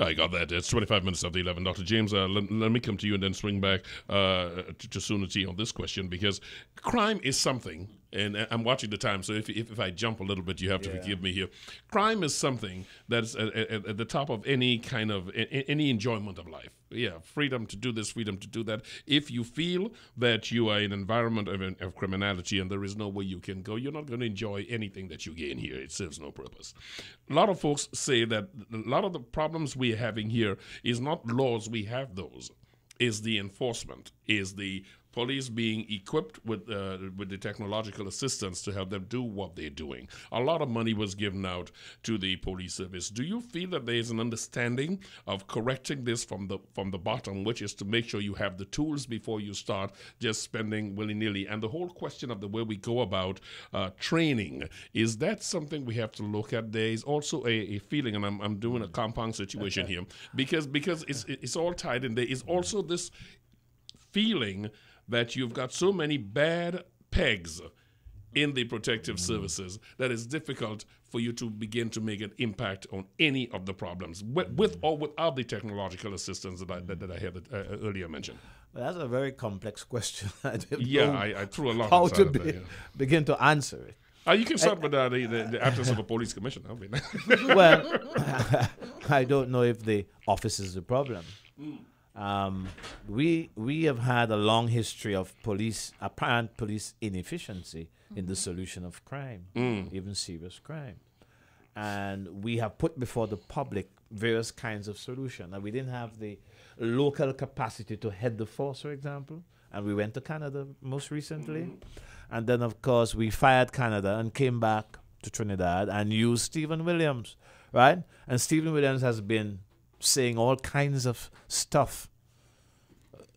I got that. It's 25 minutes of the 11. Dr. James, let me come to you and then swing back to Sunity on this question, because crime is something, and I'm watching the time, so if I jump a little bit, you have to forgive me here. Crime is something that's at the top of any kind of, any enjoyment of life. Yeah, freedom to do this, freedom to do that. If you feel that you are in an environment of criminality and there is no way you can go, you're not going to enjoy anything that you gain here. It serves no purpose. A lot of folks say that a lot of the problems we're having here is not laws, we have those, is the enforcement, is the police being equipped with the technological assistance to help them do what they're doing. A lot of money was given out to the police service. Do you feel that there is an understanding of correcting this from the bottom, which is to make sure you have the tools before you start just spending willy-nilly? And the whole question of the way we go about training, is that something we have to look at? There is also a feeling, and I'm doing a compound situation here, because it's all tied in. There is also this feeling that you've got so many bad pegs in the protective services that it's difficult for you to begin to make an impact on any of the problems, with or without the technological assistance that I had earlier mentioned. Well, that's a very complex question. I threw a lot how to begin to answer it. You can start with the absence of a police commission. Well, I don't know if the office is the problem. We have had a long history of apparent police inefficiency in the solution of crime, even serious crime. And we have put before the public various kinds of solutions. And we didn't have the local capacity to head the force, for example. And we went to Canada most recently. And then, of course, we fired Canada and came back to Trinidad and used Stephen Williams, right? And Stephen Williams has been saying all kinds of stuff,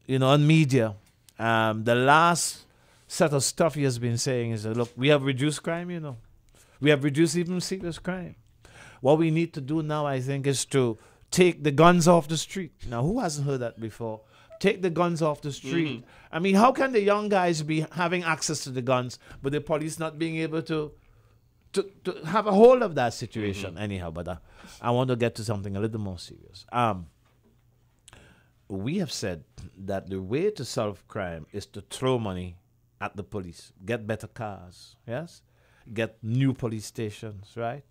on media. The last set of stuff he has been saying is that, look, we have reduced crime, We have reduced even serious crime. What we need to do now, I think, is to take the guns off the street. Now, who hasn't heard that before? Take the guns off the street. I mean, how can the young guys be having access to the guns, but the police not being able to have a hold of that situation? Anyhow, but I want to get to something a little more serious. We have said that the way to solve crime is to throw money at the police, get better cars, yes? Get new police stations, right?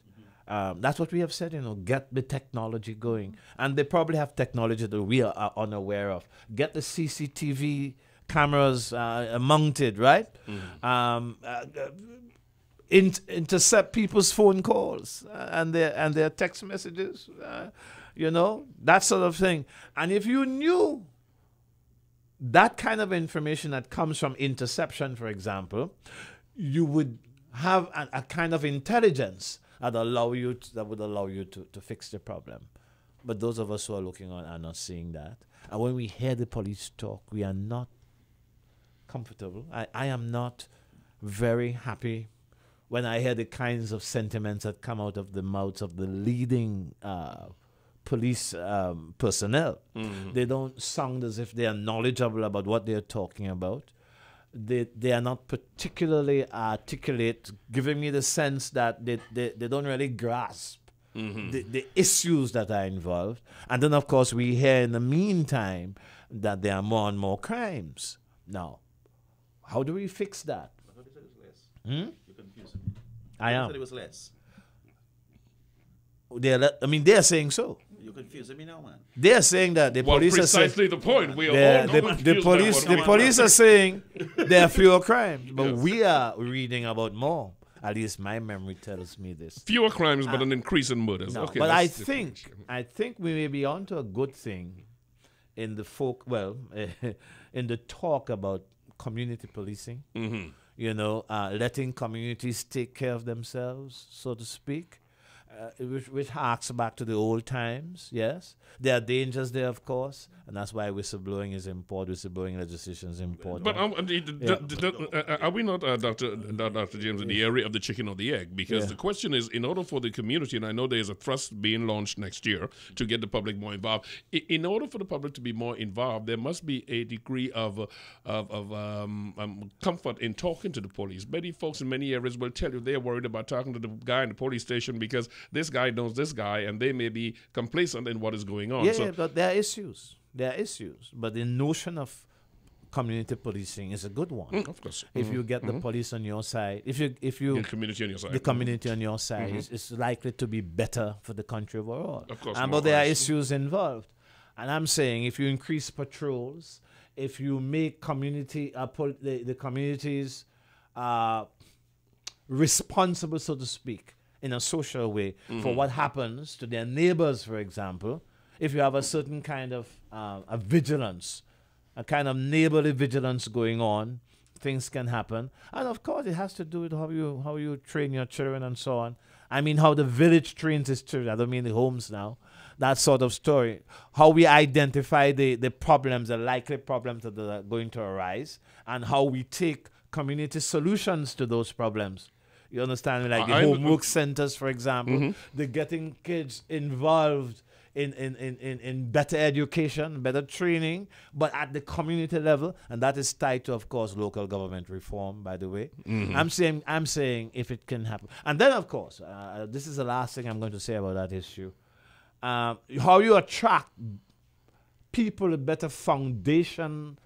That's what we have said, get the technology going. And they probably have technology that we are unaware of. Get the CCTV cameras mounted, right? Intercept people's phone calls and their text messages, that sort of thing. And if you knew that kind of information that comes from interception, for example, you would have a kind of intelligence that would allow you to fix the problem. But those of us who are looking on are not seeing that. And when we hear the police talk, we are not comfortable. I am not very happy when I hear the kinds of sentiments that come out of the mouths of the leading police personnel. They don't sound as if they are knowledgeable about what they are talking about. They are not particularly articulate, giving me the sense that they don't really grasp the issues that are involved. And then, of course, we hear in the meantime that there are more and more crimes. Now, how do we fix that? I thought it was less. You're confusing me. I am. thought it was less. They're saying so. You're confusing me now, man. They're saying that the police are saying precisely the point. We are all the police are saying there are fewer crimes, but we are reading about more. At least my memory tells me this. Fewer crimes, but an increase in murders. No, okay, but I think we may be onto a good thing in the in the talk about community policing. Letting communities take care of themselves, so to speak. Which harks back to the old times, yes. There are dangers there, of course, and that's why whistleblowing is important, whistleblowing legislation is important. But are we not, Dr. James, in the area of the chicken or the egg? Because the question is, in order for the community, and I know there's a trust being launched next year to get the public more involved, in order for the public to be more involved, there must be a degree of comfort in talking to the police. Many folks in many areas will tell you they're worried about talking to the guy in the police station because this guy knows this guy, and they may be complacent in what is going on. Yeah, but there are issues. There are issues. But the notion of community policing is a good one. Of course. If you get the police on your side, if you The community on your side. the community on your side is likely to be better for the country overall. Of course, But there are issues involved. And I'm saying if you increase patrols, if you make community the communities responsible, so to speak, in a social way for what happens to their neighbors, for example, if you have a certain kind of a vigilance, a kind of neighborly vigilance going on, things can happen. And of course, it has to do with how you train your children and so on. I mean, how the village trains its children. I don't mean the homes now. That sort of story. How we identify the problems, the likely problems that are going to arise, and how we take community solutions to those problems. You understand? Like the homework centers, for example, the getting kids involved in better education, better training, but at the community level, and that is tied to, of course, local government reform, by the way. I'm saying if it can happen. And then, of course, this is the last thing I'm going to say about that issue. How you attract people with better foundational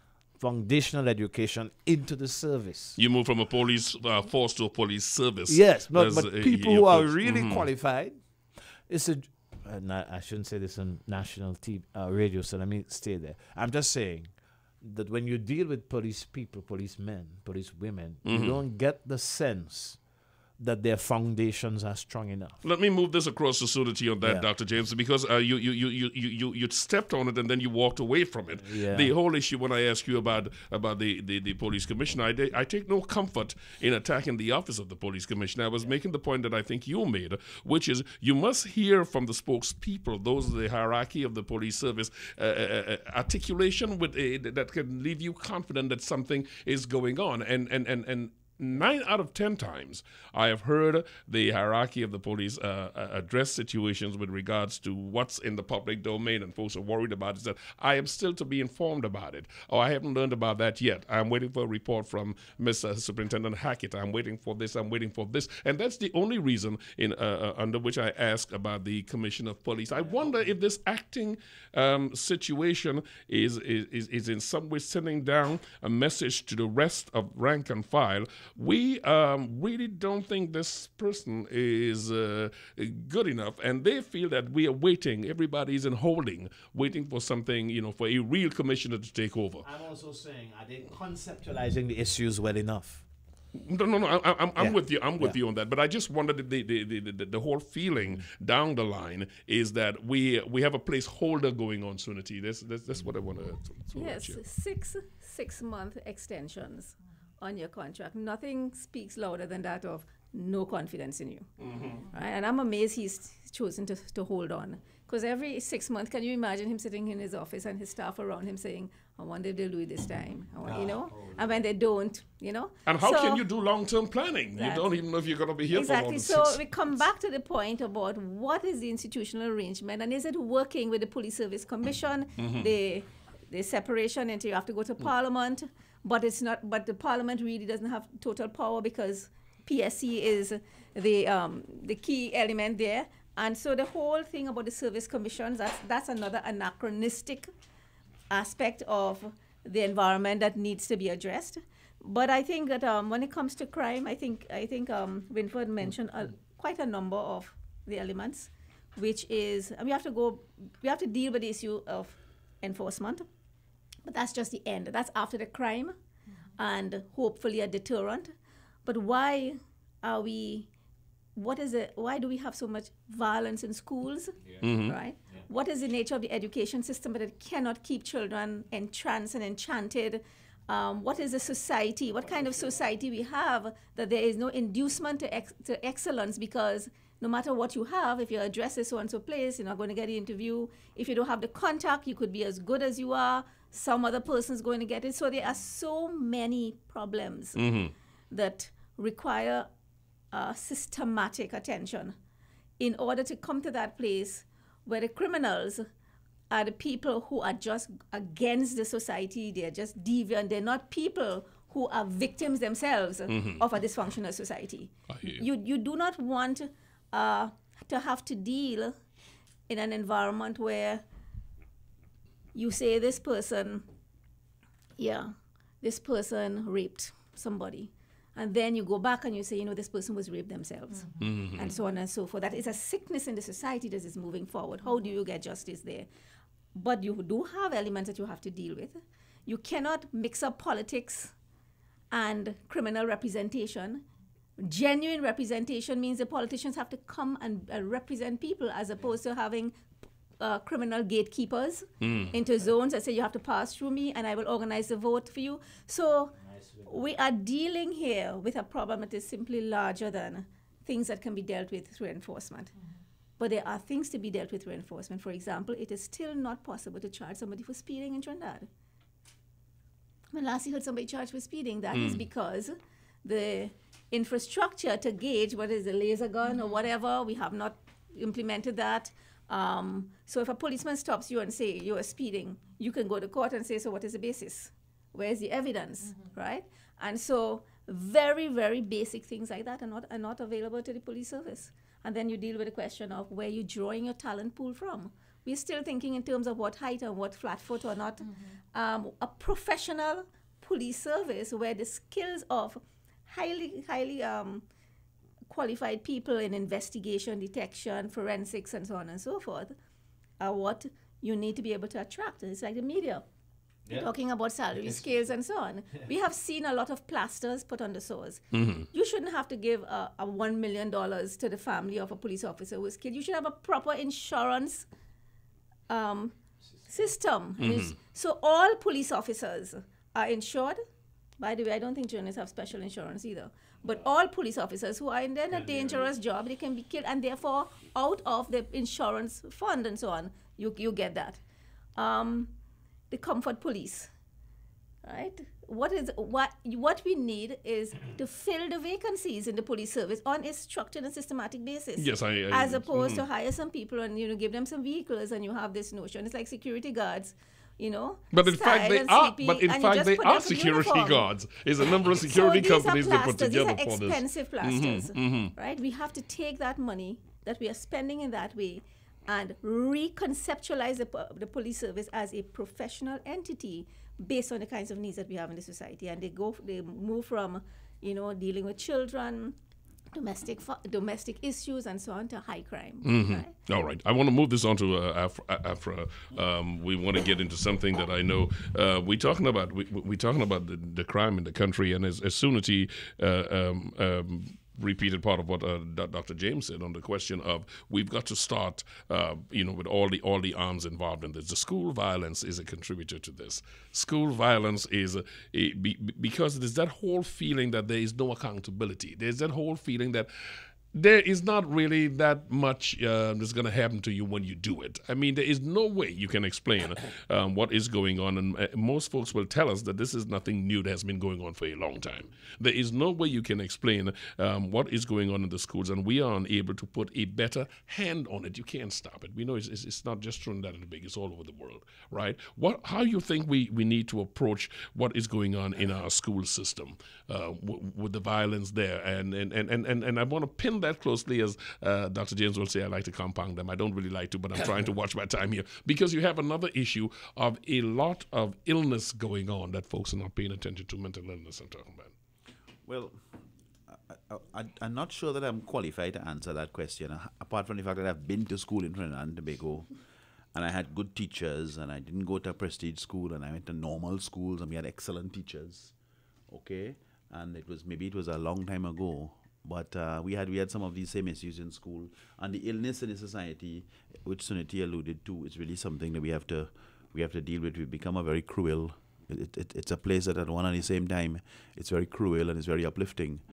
education into the service. You move from a police force to a police service. Yes, but people who are really qualified. It's a I shouldn't say this on national TV, radio, so let me stay there. I'm just saying that when you deal with police people, policemen, police women, you don't get the sense that their foundations are strong enough. Let me move this across to Sunity on that, Dr. James, because you stepped on it and then you walked away from it. Yeah. The whole issue when I ask you about the police commissioner, I take no comfort in attacking the office of the police commissioner. I was making the point that I think you made, which is you must hear from the spokespeople, those are the hierarchy of the police service, articulation that can leave you confident that something is going on. And 9 out of 10 times, I have heard the hierarchy of the police address situations with regards to what's in the public domain, and folks are worried about it. That I am still to be informed about it, or I haven't learned about that yet. I'm waiting for a report from Mr. Superintendent Hackett. I'm waiting for this. I'm waiting for this, and that's the only reason under which I ask about the Commission of Police. I wonder if this acting situation is in some way sending down a message to the rest of rank and file. We really don't think this person is good enough, and they feel that we are waiting. Everybody's in holding, waiting for something, for a real commissioner to take over. I'm also saying, are they conceptualizing the issues well enough? No, I'm with you. I'm with you on that. But I just wondered if the whole feeling down the line is that we have a placeholder going on, Sunity. That's what I want to yes, 6-month extensions on your contract. Nothing speaks louder than that of no confidence in you. Right? And I'm amazed he's chosen to hold on. Because every 6 months, can you imagine him sitting in his office and his staff around him saying, I wonder if they'll do it this time, and when they don't, And how can you do long-term planning? You don't even know if you're going to be here for more than So we come back to the point about what is the institutional arrangement, and is it working with the Police Service Commission, the separation until you have to go to Parliament, but it's not. But the Parliament really doesn't have total power because PSC is the key element there. And so the whole thing about the service commissions, that's another anachronistic aspect of the environment that needs to be addressed. But I think that when it comes to crime, I think Winford mentioned quite a number of the elements, which is we have to deal with the issue of enforcement, but that's just the end. That's after the crime, and hopefully a deterrent. But why are we? What is it? Why do we have so much violence in schools? Right? Yeah. What is the nature of the education system that it cannot keep children entranced and enchanted? What is the society? What kind of society we have that there is no inducement to excellence, because no matter what you have, if your address is so-and-so place, you're not going to get the interview. If you don't have the contact, you could be as good as you are. Some other person's going to get it. So there are so many problems that require systematic attention in order to come to that place where the criminals are the people who are just against the society. They're just deviant. They're not people who are victims themselves of a dysfunctional society. You do not want a to have to deal in an environment where you say this person raped somebody. And then you go back and you say, this person was raped themselves. Mm-hmm. And so on and so forth. That is a sickness in the society that is moving forward. How do you get justice there? But you do have elements that you have to deal with. You cannot mix up politics and criminal representation. Genuine representation means the politicians have to come and represent people, as opposed to having criminal gatekeepers into zones that say you have to pass through me and I will organize the vote for you. So we are dealing here with a problem that is simply larger than things that can be dealt with through enforcement. But there are things to be dealt with through enforcement. For example, it is still not possible to charge somebody for speeding in Trinidad. When last you heard somebody charged for speeding, that is because the infrastructure to gauge whether it's a laser gun or whatever, we have not implemented that. So if a policeman stops you and say you are speeding, you can go to court and say, so what is the basis? Where's the evidence, right? And so very, very basic things like that are not available to the police service. And then you deal with the question of where you're drawing your talent pool from. We're still thinking in terms of what height and what flat foot or not. A professional police service where the skills of highly qualified people in investigation, detection, forensics, and so on and so forth are what you need to be able to attract. And it's like the media. Talking about salary scales and so on. We have seen a lot of plasters put on the sores. You shouldn't have to give a $1 million to the family of a police officer who was killed. You should have a proper insurance system. So all police officers are insured. By the way, I don't think journalists have special insurance either. But all police officers who are in a dangerous job, they can be killed, and therefore out of the insurance fund and so on, you get that. The comfort police, right? What we need is to fill the vacancies in the police service on a structured and systematic basis. Yes, as opposed to hire some people and give them some vehicles, and you have this notion. It's like security guards. But in fact, they are security guards. There's a number of security companies that put together for this. These are expensive plasters, right? We have to take that money that we are spending in that way and reconceptualize the police service as a professional entity based on the kinds of needs that we have in the society. And they move from, dealing with children, domestic issues, and so on, to high crime. Right? All right. I want to move this on to Afra. We want to get into something that I know we're talking about. We're talking about the crime in the country, and as Sunity repeated part of what Dr. James said on the question of we've got to start, with all the arms involved in this. The school violence is a contributor to this. School violence is because there's that whole feeling that there is no accountability. There's that whole feeling that there is not really that much that's going to happen to you when you do it. I mean, there is no way you can explain what is going on. And most folks will tell us that this is nothing new that has been going on for a long time. There is no way you can explain what is going on in the schools, and we are unable to put a better hand on it. You can't stop it. We know it's not just Trinidad and Tobago, it's all over the world, right? How you think we need to approach what is going on in our school system with the violence there? And I want to pin that closely, as Dr. James will say, I like to compound them. I don't really like to, but I'm trying to watch my time here, because you have another issue of a lot of illness going on that folks are not paying attention to, mental illness I'm talking about. Well, I'm not sure that I'm qualified to answer that question, apart from the fact that I've been to school in Trinidad and Tobago, and I had good teachers, and I didn't go to a prestige school, and I went to normal schools, and we had excellent teachers, okay? And it was a long time ago. But we had some of these same issues in school, and the illness in the society, which Sunity alluded to, is really something that we have to deal with. We've become a very cruel. It's a place that at one and the same time, it's very cruel and it's very uplifting.